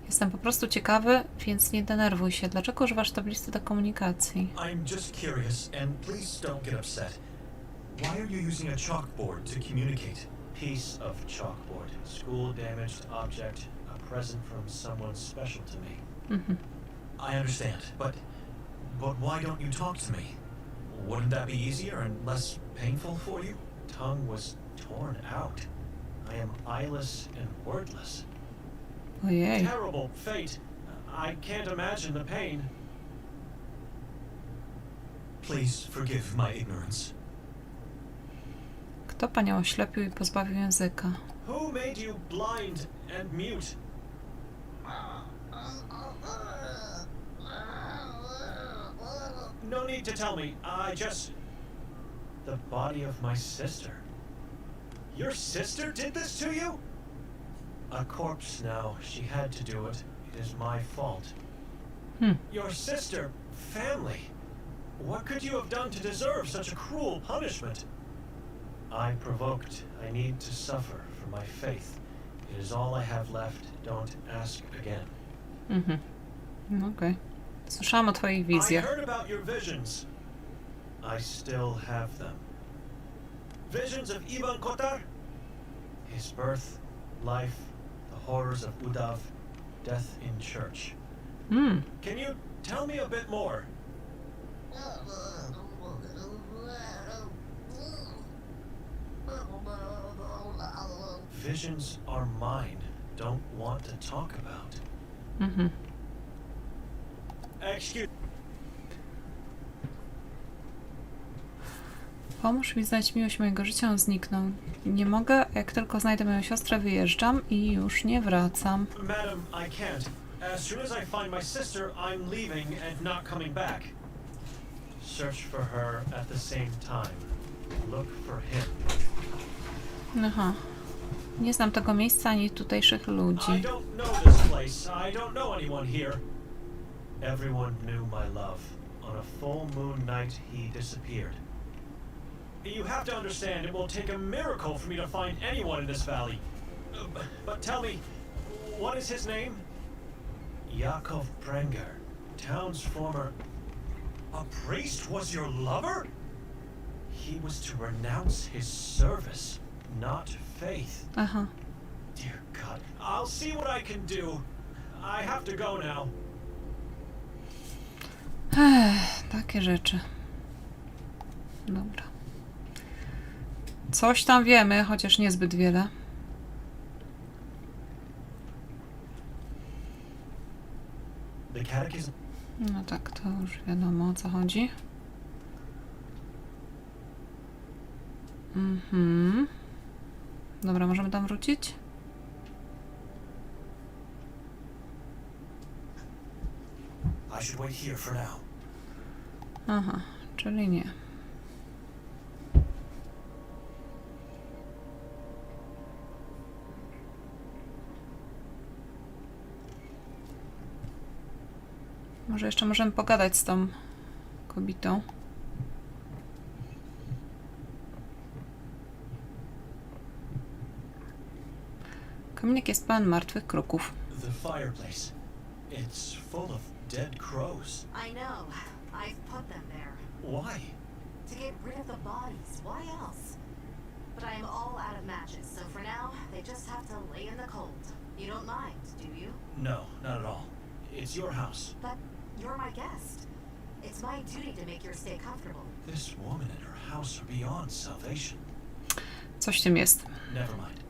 Jestem po prostu ciekawy, więc nie denerwuj się. Dlaczego używasz tablicy do komunikacji? I'm just curious, and please don't get upset. Why are you using a chalkboard to communicate? Piece of chalkboard. School damaged object. A present from someone special to me. I understand, but why don't you talk to me? Wouldn't that be easier and less painful for you? Tongue was torn out. I am eyeless and wordless. Ojej. Terrible fate. I can't imagine the pain. Please forgive my ignorance. Kto panią oślepił i pozbawił języka? Who made you blind and mute? No need to tell me. The body of my sister. Your sister did this to you? A corpse now. She had to do it. It is my fault. Your sister, family. What could you have done to deserve such a cruel punishment? I provoked. I need to suffer for my faith. It is all I have left. Don't ask again. No okej. Słyszałam o twoich I wizjach. heard about your visions. I still have them. Visions of Saint Kotar? His birth, life, the horrors of Udav, death in church. Can you tell me a bit more? Visions are mine. Don't want to talk about. Excuse. Pomóż mi znaleźć miłość mojego życia, on zniknął. Nie mogę, jak tylko znajdę moją siostrę, wyjeżdżam i już nie wracam. Madam, I can't. As soon as I find my sister, I'm leaving and not coming back. Search for her at the same time. Look for him. Aha. Nie znam tego miejsca ani tutejszych I ludzi. don't know this place. I don't know anyone here. Everyone knew my love. On a full moon night, he disappeared. You have to understand, it will take a miracle for me to find anyone in this valley. But tell me, what is his name? Yakov Prenger, town's former... A priest was your lover? He was to renounce his service, not faith. Aha. Dear God, I'll see what I can do. I have to go now. Takie rzeczy. Dobra. Coś tam wiemy, chociaż niezbyt wiele. The catechism. No tak, to już wiadomo, o co chodzi. Dobra, możemy tam wrócić? I should wait here for now. Aha, czyli nie. Może jeszcze możemy pogadać z tą kobietą. Kominek jest pełen martwych kruków. The fireplace. It's full of dead crows. I know. I've put them there. Why? To get rid of the bodies. Why else? But I am all out of matches, so for now, they just have to lay in the cold. You don't mind, do you? No, not at all. It's your house. But you're my guest. It's my duty to make your stay comfortable. This woman and her house are beyond salvation. Coś w tym jest. Never mind.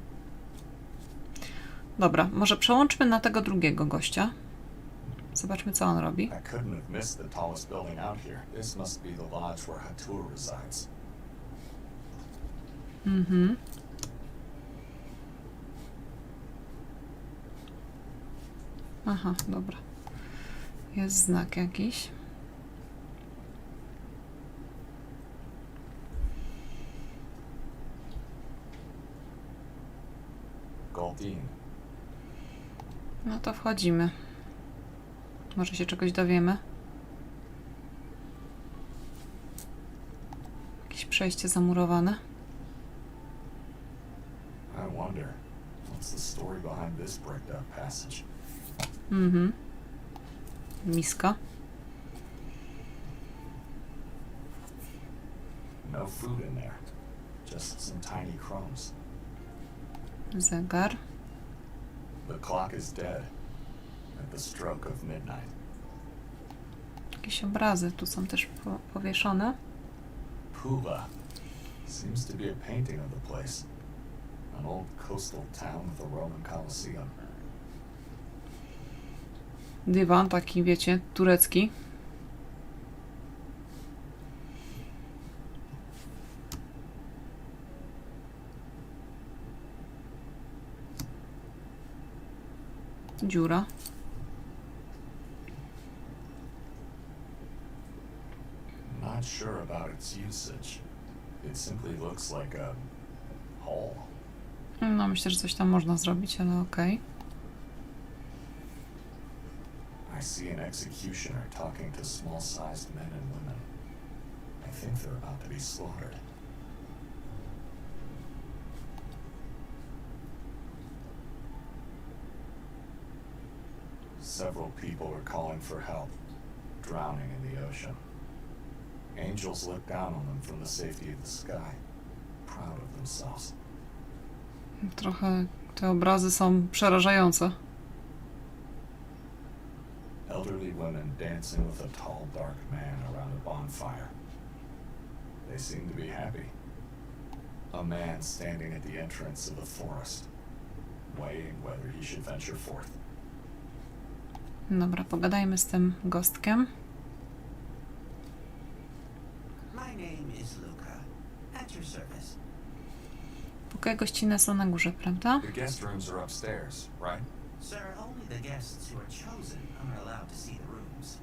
Dobra, może przełączmy na tego drugiego gościa. Zobaczmy, co on robi. I couldn't have missed the tallest building out here. This must be the lodge where Hatur resides. Aha, dobra. Jest znak jakiś. Goldine. No to wchodzimy. Może się czegoś dowiemy. Jakieś przejście zamurowane. I wonder, what's the story behind this bricked up passage? Miska. No food in there. Just some tiny crumbs. Zegar. The clock is dead. At the stroke of midnight. Jakieś obrazy tu są też powieszone. Pula. Seems to be a painting of the place. An old coastal town with a Roman Colosseum. Dywan taki, wiecie, turecki. Dziura. Not sure about its usage. It simply looks like a hall. No myślę, że coś tam można zrobić, ale okej. I see an executioner talking to small-sized men and women. I think they're about to be slaughtered. Several people are calling for help, drowning in the ocean. Angels look down on them from the safety of the sky, proud of themselves. Trochę te obrazy są przerażające. Elderly women dancing with a tall, dark man around a bonfire. They seem to be happy. A man standing at the entrance of the forest, weighing whether he should venture forth. Dobra, pogadajmy z tym gostkiem. My name is Luca. At your service. Pokoje gościnne są na górze, prawda? The guest rooms are upstairs, right? Sir, only the guests who are chosen are allowed to see the rooms.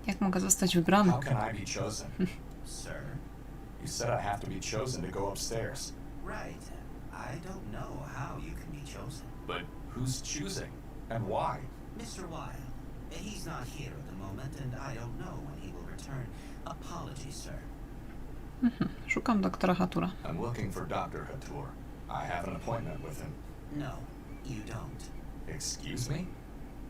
Jak mogę zostać wybrany? How can I be chosen? Sir? You said I have to be chosen to go upstairs. Right. I don't know how you can be chosen. But who's choosing? And why? Mr. Wilde. He's not here at the moment, and I don't know when he will return. Apologies, sir. Szukam doktora Hatura. I'm looking for Dr. Hatur. I have an appointment with him. No, you don't. Excuse me?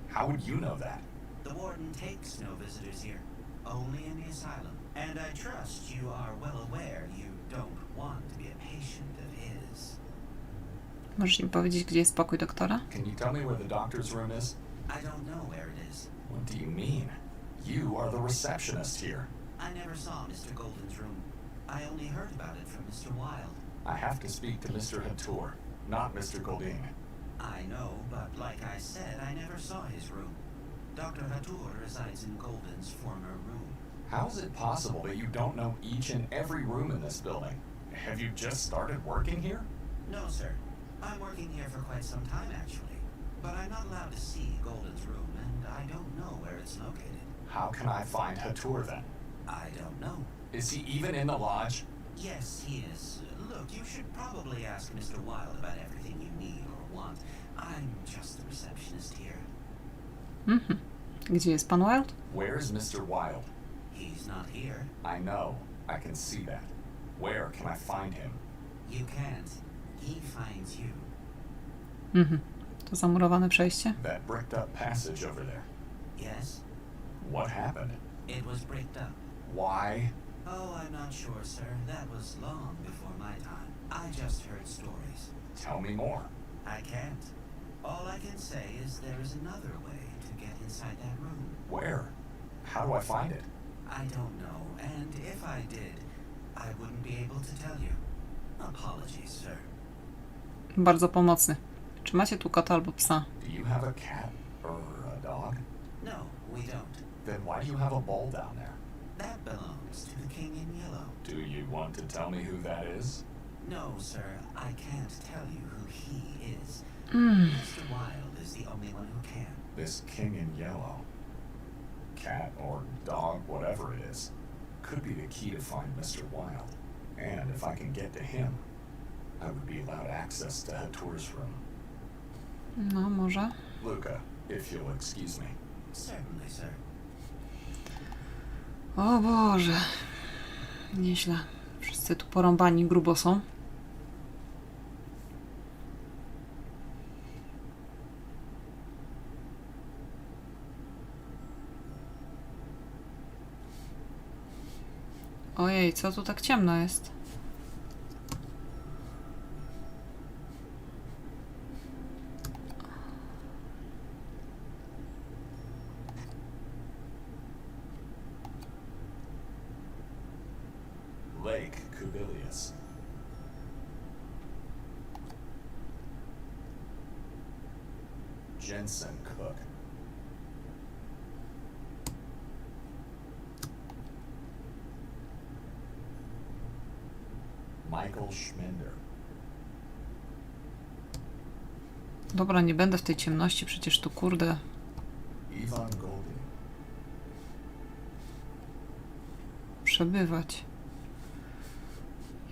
How would you know that? The warden takes no visitors here, only in the asylum. And I trust you are well aware you don't want to be a patient of his. Możesz mi powiedzieć, gdzie jest pokój doktora? Can you tell me where the doctor's room is? I don't know where it is. What do you mean? You are the receptionist here. I never saw Mr. Golden's room. I only heard about it from Mr. Wilde. I have to speak to Mr. Hatur, not Mr. Golding. I know, but like I said, I never saw his room. Dr. Hatur resides in Golden's former room. How is it possible that you don't know each and every room in this building? Have you just started working here? No, sir. I'm working here for quite some time, actually. But I'm not allowed to see Golden's room, and I don't know where it's located. How can I find Hatur then? I don't know. Is he even in the lodge? Yes, he is. Look, you should probably ask Mr. Wilde about everything you need or want. I'm just the receptionist here. Gdzie jest pan Wilde? Where is Mr. Wilde? He's not here. I know. I can see that. Where can I find him? You can't. He finds you. To zamurowane przejście? That bricked up passage over there. Yes? What happened? It was bricked up. Why? Oh, I'm not sure, sir. That was long before my time. I just heard stories. Tell me more. I can't. All I can say is there is another way to get inside that room. Where? How do I find it? I don't know, and if I did, I wouldn't be able to tell you. Apologies, sir. Bardzo pomocny. Czy macie tu kota albo psa? Do you have a cat or a dog? No, we don't. Then why do you have a bowl down there? That belongs to the king in yellow. Do you want to tell me who that is? No, sir, I can't tell you who he is. Mr. Wilde is the only one who can. This king in yellow, cat or dog, whatever it is, could be the key to find Mr. Wilde. And if I can get to him, I would be allowed access to Hatur's room. No, może. Luca, if you'll excuse me. Certainly, sir. O Boże. Nieźle. Wszyscy tu porąbani grubo są. Ojej, co tu tak ciemno jest? Lake Kubilius. Jensen Cook. Michael Schminder. Dobra, nie będę w tej ciemności, przecież tu kurde. Ivan Golding. Przebywać.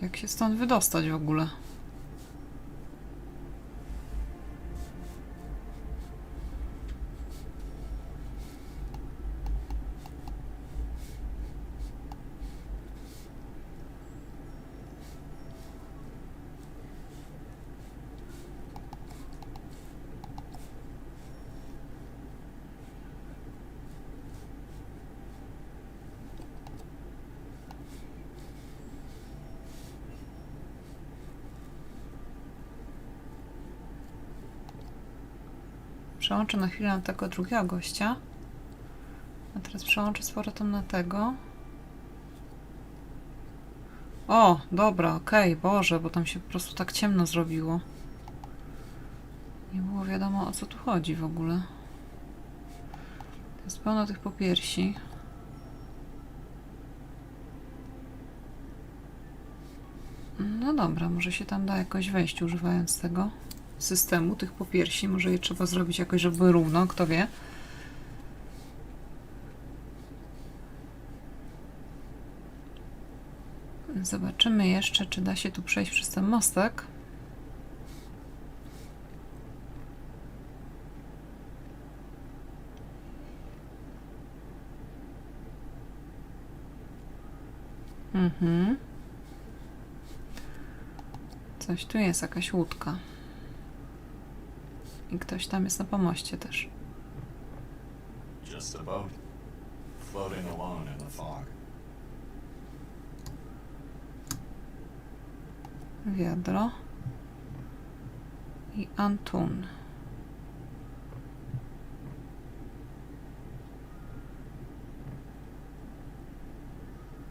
Jak się stąd wydostać w ogóle? Przełączę na chwilę na tego drugiego gościa. A teraz przełączę z powrotem na tego. O, dobra, okej, Boże, bo tam się po prostu tak ciemno zrobiło. Nie było wiadomo, o co tu chodzi w ogóle. To jest pełno tych popiersi. No dobra, może się tam da jakoś wejść używając tego. systemu tych popiersi. Może je trzeba zrobić jakoś, żeby były równo, kto wie. Zobaczymy jeszcze, czy da się tu przejść przez ten mostek. Coś tu jest, jakaś łódka. I ktoś tam jest na pomoście też. Just a boat, floating alone in the fog. Wiadro. I Antun.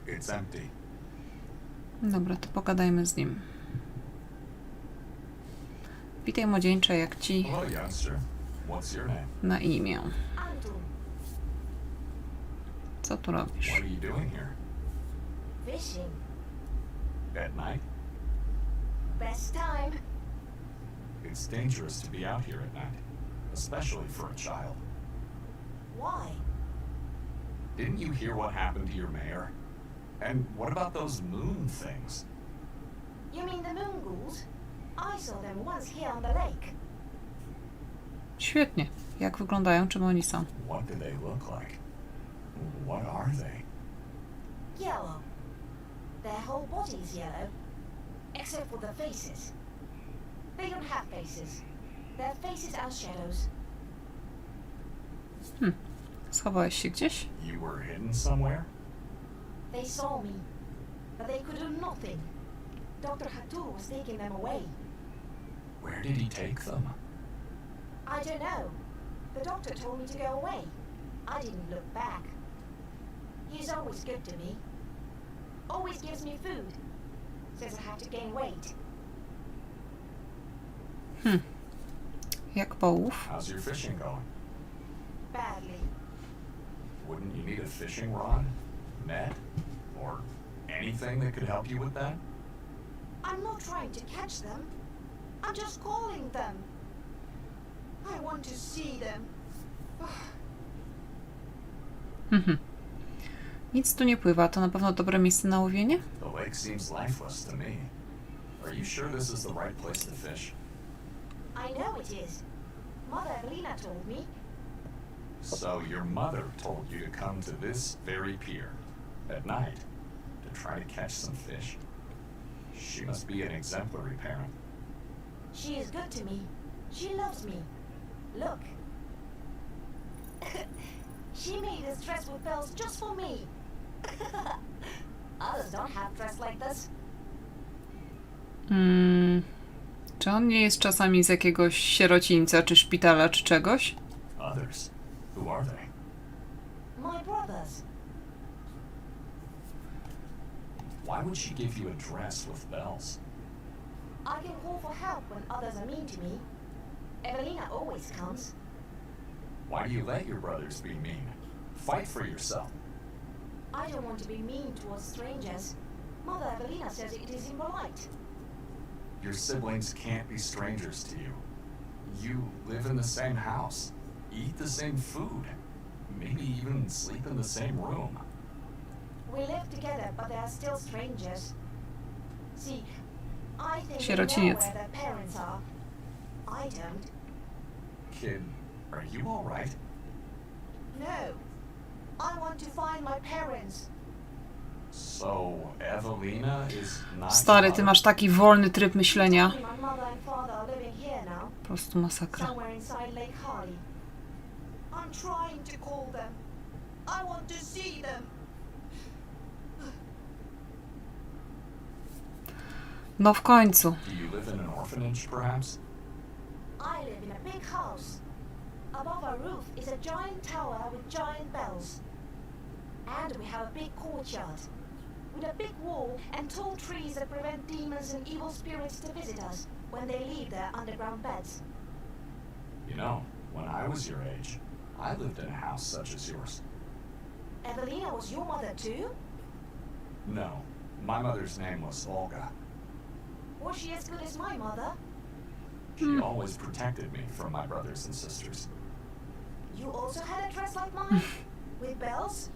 It's empty. Dobra, to pogadajmy z nim. Witaj młodzieńcze, jak ci Hello, youngster. What's your name? na imię? Anton, Co tu robisz? What are you doing here? fishing. At night? Best time. It's dangerous to be out here at night, especially for a child. Why? Didn't you hear what happened to your mayor? And what about those moon things? You mean the moon ghouls? I saw them once here on the lake. Świetnie. Jak wyglądają? Czym oni są? What do they look like? What are they? Yellow. Their whole body is yellow, except for the faces. They don't have faces. Their faces are shadows. Schowałeś się gdzieś? You were hidden somewhere? They saw me, but they could do nothing. Dr. Hatur was taking them away. Where did he take them? I don't know. The doctor told me to go away. I didn't look back. He's always good to me. Always gives me food. Says I have to gain weight. Jak połów? How's your fishing going? Badly. Wouldn't you need a fishing rod, net, or anything that could help you with that? I'm not trying to catch them. I'm just calling them. I want to see them. Nic tu nie pływa. To na pewno dobre miejsce na łowienie? The lake seems lifeless to me. Are you sure this is the right place to fish? I know it is. Mother Evelina told me. So your mother told you to come to this very pier at night to try to catch some fish. She must be an exemplary parent. She is good to me. She loves me. Look. She made this dress with bells just for me. Others don't have dress like this. Czy on nie jest czasami z jakiegoś sierocińca, czy szpitala, czy czegoś? Others? Who are they? My brothers. Why would she give you a dress with bells? I can call for help when others are mean to me. Evelina always comes. Why do you let your brothers be mean? Fight for yourself. I don't want to be mean towards strangers. Mother Evelina says it is impolite. Your siblings can't be strangers to you. You live in the same house, eat the same food, maybe even sleep in the same room. We live together, but they are still strangers. See, I think they know Sierociniec. where their parents are. I don't. Kid, are you all right? No. I want to find my parents. So, Evelina is not Stary, your ty mother? masz taki wolny tryb myślenia. My mother and father are living here now, Po prostu masakra. somewhere inside Lake Harley. I'm trying to call them. I want to see them. No w końcu. Do you live in an orphanage, perhaps? I live in a big house. Above our roof is a giant tower with giant bells. And we have a big courtyard with a big wall and tall trees that prevent demons and evil spirits to visit us when they leave their underground beds. You know, when I was your age, I lived in a house such as yours. Evelina was your mother too? No, my mother's name was Olga. Was she as good as my mother? She always protected me from my brothers and sisters. You also had a dress like mine? With bells?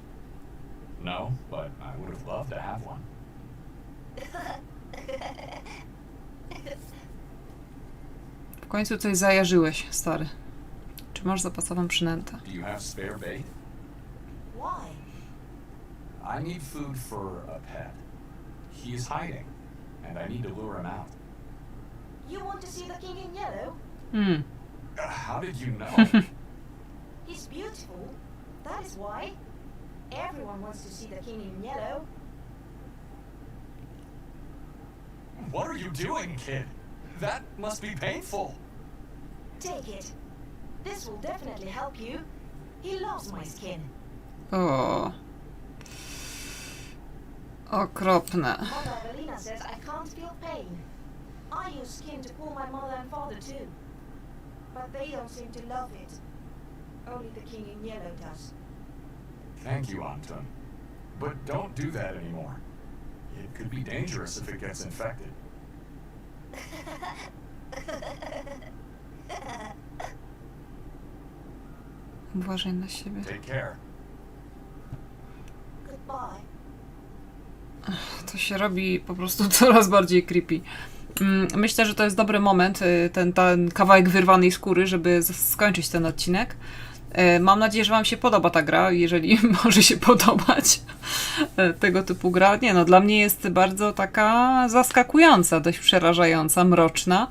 No, but I would have loved to have one. W końcu coś zajarzyłeś, stary. Czy masz zapasową przynętę? Do you have spare bait? Why? I need food for a pet. He is hiding, and I need to lure him out. You want to see the king in yellow? How did you know? He's beautiful. That is why. Everyone wants to see the king in yellow. What are you doing, kid? That must be painful. Take it. This will definitely help you. He loves my skin. O. Okropne. Mother Evelina says I can't feel pain. I use skin to cool my mother and father too. But they don't seem to love it. Only the king in yellow does. Thank you, Anton. But don't do that anymore. It could be dangerous if it gets infected. Uważaj na siebie. Take care. Goodbye. To się robi po prostu coraz bardziej creepy. Myślę, że to jest dobry moment, ten kawałek wyrwanej skóry, żeby skończyć ten odcinek. Mam nadzieję, że wam się podoba ta gra, jeżeli może się podobać tego typu gra. Nie no, dla mnie jest bardzo taka zaskakująca, dość przerażająca, mroczna.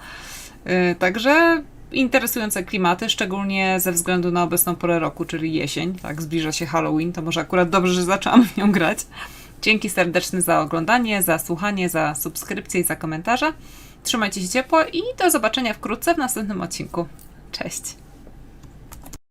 Także interesujące klimaty, szczególnie ze względu na obecną porę roku, czyli jesień. Tak, zbliża się Halloween, to może akurat dobrze, że zaczęłam w nią grać. Dzięki serdeczne za oglądanie, za słuchanie, za subskrypcję i za komentarze. Trzymajcie się ciepło i do zobaczenia wkrótce w następnym odcinku. Cześć!